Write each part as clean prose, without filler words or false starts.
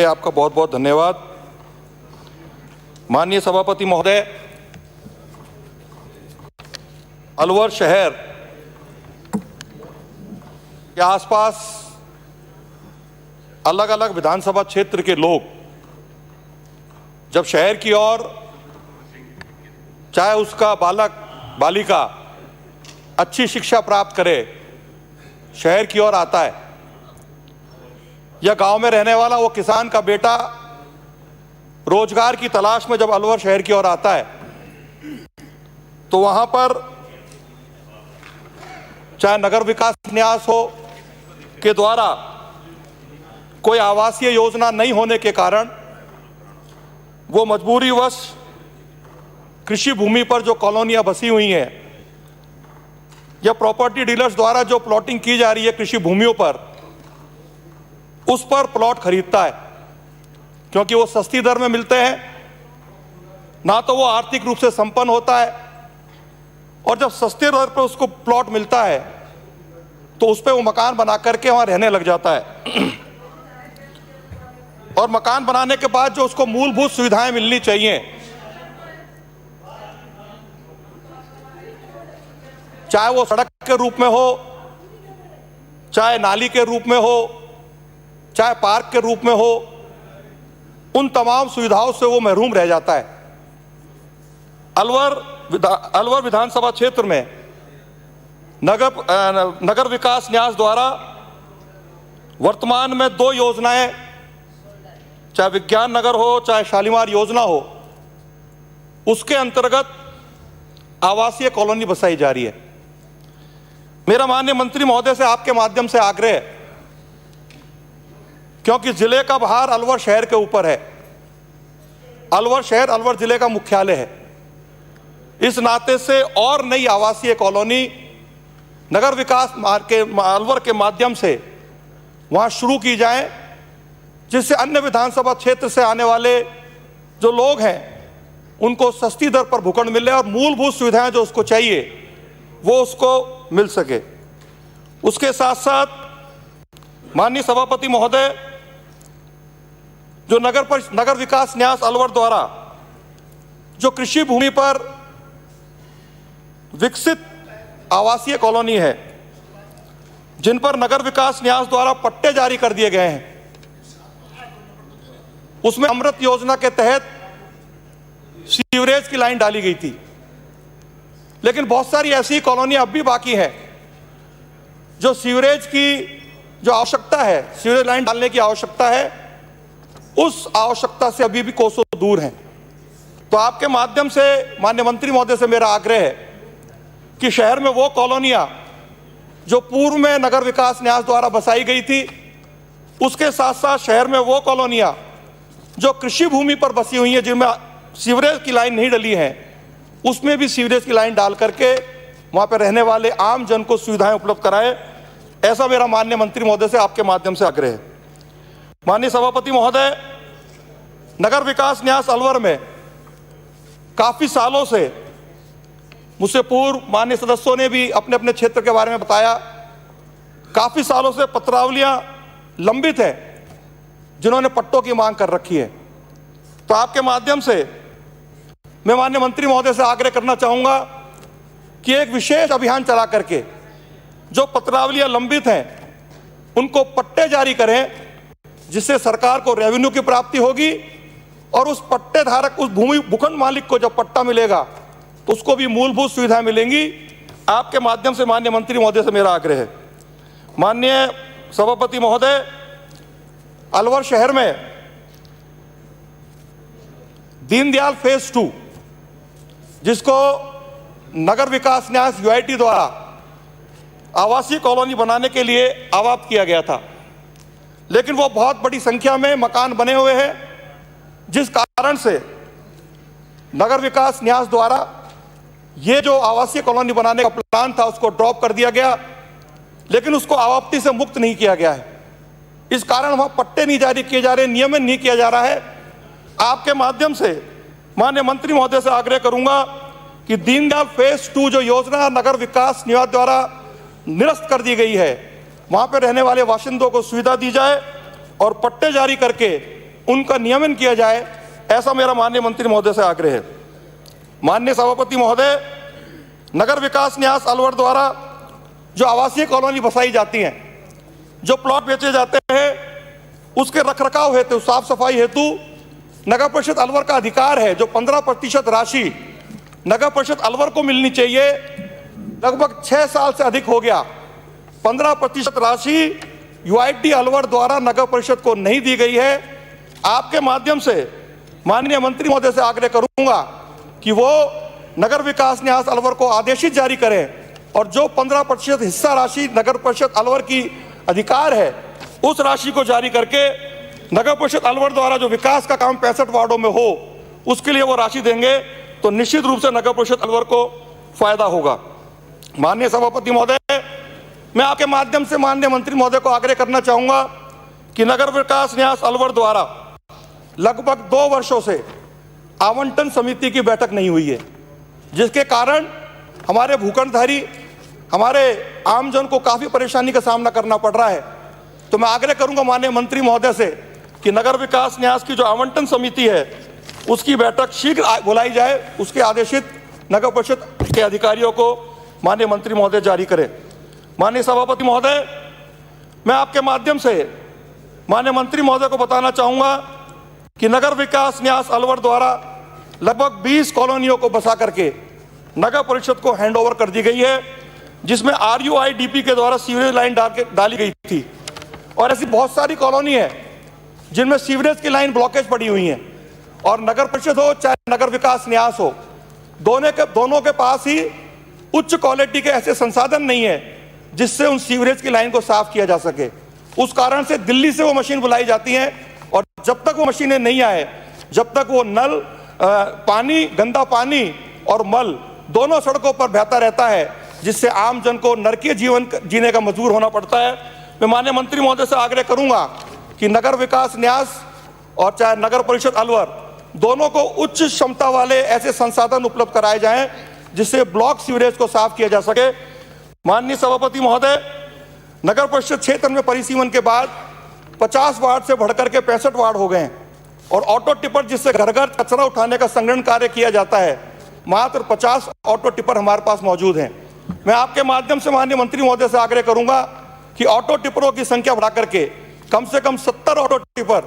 आपका बहुत बहुत धन्यवाद। माननीय सभापति महोदय, अलवर शहर के आसपास अलग अलग विधानसभा क्षेत्र के लोग जब शहर की ओर, चाहे उसका बालक बालिका अच्छी शिक्षा प्राप्त करे, शहर की ओर आता है, या गांव में रहने वाला वो किसान का बेटा रोजगार की तलाश में जब अलवर शहर की ओर आता है, तो वहां पर चाहे नगर विकास न्यास हो के द्वारा कोई आवासीय योजना नहीं होने के कारण वो मजबूरीवश कृषि भूमि पर जो कॉलोनियां बसी हुई हैं या प्रॉपर्टी डीलर्स द्वारा जो प्लॉटिंग की जा रही है कृषि भूमियों पर, उस पर प्लॉट खरीदता है, क्योंकि वो सस्ती दर में मिलते हैं। ना तो वो आर्थिक रूप से संपन्न होता है, और जब सस्ते दर पर उसको प्लॉट मिलता है तो उस पर वो मकान बना करके वहां रहने लग जाता है। और मकान बनाने के बाद जो उसको मूलभूत सुविधाएं मिलनी चाहिए, चाहे वो सड़क के रूप में हो, चाहे नाली के रूप में हो, चाहे पार्क के रूप में हो, उन तमाम सुविधाओं से वो महरूम रह जाता है। अलवर विधानसभा क्षेत्र में नगर विकास न्यास द्वारा वर्तमान में 2 योजनाएं, चाहे विज्ञान नगर हो, चाहे शालीमार योजना हो, उसके अंतर्गत आवासीय कॉलोनी बसाई जा रही है। मेरा माननीय मंत्री महोदय से आपके माध्यम से आग्रह है, क्योंकि जिले का भार अलवर शहर के ऊपर है। अलवर शहर अलवर जिले का मुख्यालय है, इस नाते से और नई आवासीय कॉलोनी नगर विकास अलवर के माध्यम से वहां शुरू की जाए, जिससे अन्य विधानसभा क्षेत्र से आने वाले जो लोग हैं उनको सस्ती दर पर भूखंड मिले और मूलभूत सुविधाएं जो उसको चाहिए वो उसको मिल सके। उसके साथ साथ माननीय सभापति महोदय, जो नगर विकास न्यास अलवर द्वारा जो कृषि भूमि पर विकसित आवासीय कॉलोनी है, जिन पर नगर विकास न्यास द्वारा पट्टे जारी कर दिए गए हैं, उसमें अमृत योजना के तहत सीवरेज की लाइन डाली गई थी। लेकिन बहुत सारी ऐसी कॉलोनियां अब भी बाकी हैं जो सीवरेज की जो आवश्यकता है, सीवरेज लाइन डालने की आवश्यकता है, उस आवश्यकता से अभी भी कोसों दूर हैं। तो आपके माध्यम से माननीय मंत्री महोदय से मेरा आग्रह है कि शहर में वो कॉलोनियां जो पूर्व में नगर विकास न्यास द्वारा बसाई गई थी, उसके साथ साथ शहर में वो कॉलोनियां जो कृषि भूमि पर बसी हुई हैं, जिनमें सीवरेज की लाइन नहीं डली है, उसमें भी सीवरेज की लाइन डाल करके वहां पर रहने वाले आम जन को सुविधाएं उपलब्ध कराए। ऐसा मेरा माननीय मंत्री महोदय से आपके माध्यम से आग्रह है। माननीय सभापति महोदय, नगर विकास न्यास अलवर में काफी सालों से, मुझसे पूर्व माननीय सदस्यों ने भी अपने अपने क्षेत्र के बारे में बताया, काफी सालों से पत्रावलियां लंबित है जिन्होंने पट्टों की मांग कर रखी है। तो आपके माध्यम से मैं माननीय मंत्री महोदय से आग्रह करना चाहूंगा कि एक विशेष अभियान चला करके जो पत्रावलियां लंबित हैं उनको पट्टे जारी करें, जिससे सरकार को रेवेन्यू की प्राप्ति होगी और उस पट्टे धारक, उस भूखंड मालिक को जब पट्टा मिलेगा तो उसको भी मूलभूत सुविधाएं मिलेंगी। आपके माध्यम से माननीय मंत्री महोदय से मेरा आग्रह है। माननीय सभापति महोदय, अलवर शहर में दीनदयाल फेज 2, जिसको नगर विकास न्यास यूआईटी द्वारा आवासीय कॉलोनी बनाने के लिए आवाप्त किया गया था, लेकिन वो बहुत बड़ी संख्या में मकान बने हुए हैं, जिस कारण से नगर विकास न्यास द्वारा ये जो आवासीय कॉलोनी बनाने का प्लान था उसको ड्रॉप कर दिया गया, लेकिन उसको आवाप्ति से मुक्त नहीं किया गया है। इस कारण वहां पट्टे नहीं जारी किए जा रहे, नियमन नहीं किया जा रहा है। आपके माध्यम से माननीय मंत्री महोदय से आग्रह करूंगा कि दीनदयाल फेज 2 जो योजना नगर विकास न्यास द्वारा निरस्त कर दी गई है, वहां पर रहने वाले बाशिंदों को सुविधा दी जाए और पट्टे जारी करके उनका नियमन किया जाए, ऐसा मेरा माननीय मंत्री महोदय से आग्रह है। माननीय सभापति महोदय, नगर विकास न्यास अलवर द्वारा जो आवासीय कॉलोनी बसाई जाती हैं, जो प्लॉट बेचे जाते हैं, उसके रखरखाव हेतु, साफ सफाई हेतु नगर परिषद अलवर का अधिकार है। जो 15% राशि नगर परिषद अलवर को मिलनी चाहिए, लगभग 6 साल से अधिक हो गया, 15% राशि यूआईडी अलवर द्वारा नगर परिषद को नहीं दी गई है। आपके माध्यम से माननीय मंत्री महोदय से आग्रह करूंगा कि वो नगर विकास न्यास अलवर को आदेशित जारी करें और जो 15% हिस्सा राशि नगर परिषद अलवर की अधिकार है, उस राशि को जारी करके नगर परिषद अलवर द्वारा जो विकास का काम 65 वार्डों में हो, उसके लिए वो राशि देंगे तो निश्चित रूप से नगर परिषद अलवर को फायदा होगा। माननीय सभापति महोदय, मैं आपके माध्यम से माननीय मंत्री महोदय को आग्रह करना चाहूंगा कि नगर विकास न्यास अलवर द्वारा लगभग 2 वर्षों से आवंटन समिति की बैठक नहीं हुई है, जिसके कारण हमारे भूखंडधारी, हमारे आमजन को काफ़ी परेशानी का सामना करना पड़ रहा है। तो मैं आग्रह करूंगा माननीय मंत्री महोदय से कि नगर विकास न्यास की जो आवंटन समिति है, उसकी बैठक शीघ्र बुलाई जाए, उसके आदेशित नगर परिषद के अधिकारियों को माननीय मंत्री महोदय जारी करें। माननीय सभापति महोदय, मैं आपके माध्यम से माननीय मंत्री महोदय को बताना चाहूँगा कि नगर विकास न्यास अलवर द्वारा लगभग 20 कॉलोनियों को बसा करके नगर परिषद को हैंडओवर कर दी गई है, जिसमें RUIDP के द्वारा सीवरेज लाइन डाली गई थी। और ऐसी बहुत सारी कॉलोनी है जिनमें सीवरेज की लाइन ब्लॉकेज पड़ी हुई है, और नगर परिषद हो चाहे नगर विकास न्यास हो, दोनों के पास ही उच्च क्वालिटी के ऐसे संसाधन नहीं है जिससे उन सीवरेज की लाइन को साफ किया जा सके। उस कारण से दिल्ली से वो मशीन बुलाई जाती हैं, और जब तक वो मशीनें नहीं आए, जब तक वो नल पानी, गंदा पानी और मल दोनों सड़कों पर बहता रहता है, जिससे आम जन को नरकीय जीवन जीने का मजबूर होना पड़ता है। मैं माननीय मंत्री महोदय से आग्रह करूंगा कि नगर विकास न्यास और चाहे नगर परिषद अलवर, दोनों को उच्च क्षमता वाले ऐसे संसाधन उपलब्ध कराए जाएं जिससे ब्लॉक सीवरेज को साफ किया जा सके। माननीय सभापति महोदय, नगर परिषद क्षेत्र में परिसीमन के बाद 50 वार्ड से बढ़कर के 65 वार्ड हो गए हैं, और ऑटो टिपर जिससे घर घर कचरा उठाने का संग्रहण कार्य किया जाता है, मात्र 50 ऑटो टिपर हमारे पास मौजूद हैं। मैं आपके माध्यम से माननीय मंत्री महोदय से आग्रह करूंगा कि ऑटो टिपरों की संख्या बढ़ा करके कम से कम 70 ऑटो टिपर,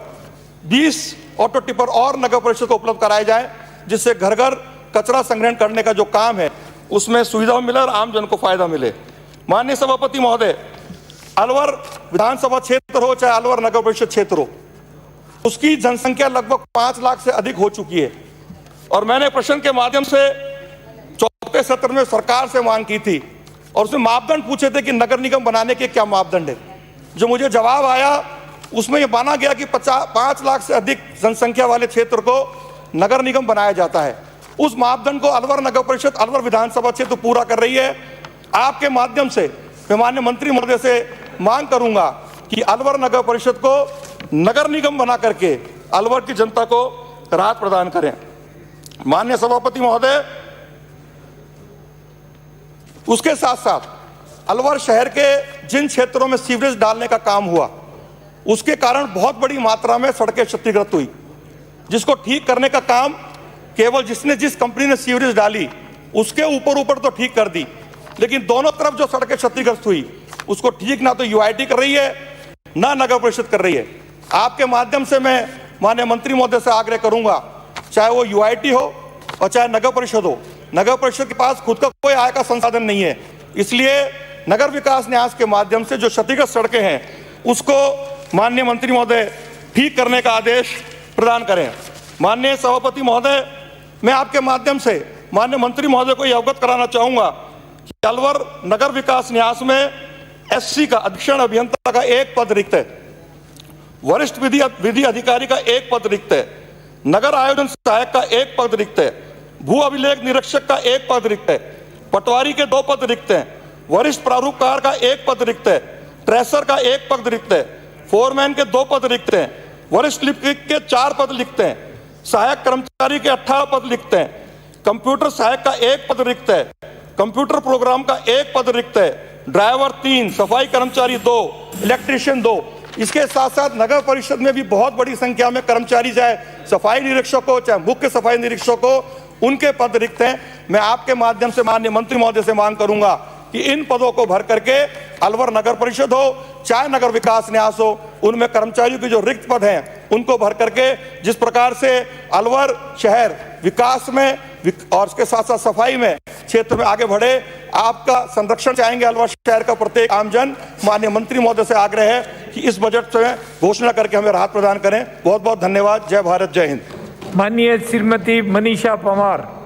20 ऑटो टिपर और नगर परिषद को उपलब्ध कराए जाएं, जिससे घर घर कचरा संग्रहण करने का जो काम है उसमें सुविधा मिले और आम जन को फायदा मिले। माननीय सभापति महोदय, अलवर विधानसभा क्षेत्र हो चाहे अलवर नगर परिषद क्षेत्र हो, उसकी जनसंख्या लगभग 5 लाख से अधिक हो चुकी है, और मैंने प्रश्न के माध्यम से 4थे सत्र में सरकार से मांग की थी और उसमें मापदंड पूछे थे कि नगर निगम बनाने के क्या मापदंड है। जो मुझे जवाब आया उसमें यह माना गया कि 5 लाख से अधिक जनसंख्या वाले क्षेत्र को नगर निगम बनाया जाता है। उस मापदंड को अलवर नगर परिषद अलवर विधानसभा क्षेत्र पूरा कर रही है। आपके माध्यम से मैं माननीय मंत्री महोदय से मांग करूंगा कि अलवर नगर परिषद को नगर निगम बना करके अलवर की जनता को राहत प्रदान करें। माननीय सभापति महोदय, उसके साथ साथ अलवर शहर के जिन क्षेत्रों में सीवरेज डालने का काम हुआ, उसके कारण बहुत बड़ी मात्रा में सड़कें क्षतिग्रस्त हुई, जिसको ठीक करने का काम केवल जिस कंपनी ने सीवरेज डाली उसके ऊपर तो ठीक कर दी, लेकिन दोनों तरफ जो सड़कें क्षतिग्रस्त हुई उसको ठीक ना तो यूआईडी कर रही है ना नगर परिषद कर रही है। आपके माध्यम से मैं माननीय मंत्री महोदय से आग्रह करूंगा, चाहे वो यूआईडी हो और चाहे नगर परिषद हो, नगर परिषद के पास खुद का कोई आय का संसाधन नहीं है, इसलिए नगर विकास न्यास के माध्यम से जो क्षतिग्रस्त सड़कें हैं उसको माननीय मंत्री महोदय ठीक करने का आदेश प्रदान करें। माननीय सभापति महोदय, मैं आपके माध्यम से माननीय मंत्री महोदय को यह अवगत कराना चाहूंगा कि अलवर नगर विकास न्यास में SC का अधीक्षण अभियंता का 1 पद रिक्त है, वरिष्ठ विधि अधिकारी का 1 पद रिक्त है, नगर आयोजन सहायक का 1 पद रिक्त है, भू अभिलेख निरीक्षक का 1 पद रिक्त है, पटवारी के 2 पद रिक्त हैं, वरिष्ठ प्रारूपकार का 1 पद रिक्त है, ट्रेसर का 1 पद रिक्त है, फोरमैन के 2 पद रिक्त हैं, वरिष्ठ लिपिक के 4 पद रिक्त हैं, सहायक कर्मचारी के 18 पद रिक्त हैं, कंप्यूटर सहायक का 1 पद रिक्त है, कंप्यूटर प्रोग्राम का 1 पद रिक्त है, ड्राइवर 3, सफाई कर्मचारी 2, इलेक्ट्रीशियन 2, इसके साथ साथ नगर परिषद में भी बहुत बड़ी संख्या में कर्मचारी, चाहे सफाई निरीक्षक हो, चाहे मुख्य सफाई निरीक्षक हो, उनके पद रिक्त हैं। मैं आपके माध्यम से माननीय मंत्री महोदय से मांग करूंगा कि इन पदों को भर करके अलवर नगर परिषद हो, चाहे नगर विकास न्यास हो, उनमें कर्मचारियों के जो रिक्त पद हैं उनको भर करके, जिस प्रकार से अलवर शहर विकास में और उसके साथ साथ सफाई में क्षेत्र में आगे बढ़े, आपका संरक्षण चाहेंगे अलवर शहर का प्रत्येक आमजन। माननीय मंत्री महोदय से आग्रह है कि इस बजट में घोषणा करके हमें राहत प्रदान करें। बहुत बहुत धन्यवाद। जय भारत, जय हिंद। माननीय श्रीमती मनीषा परमार।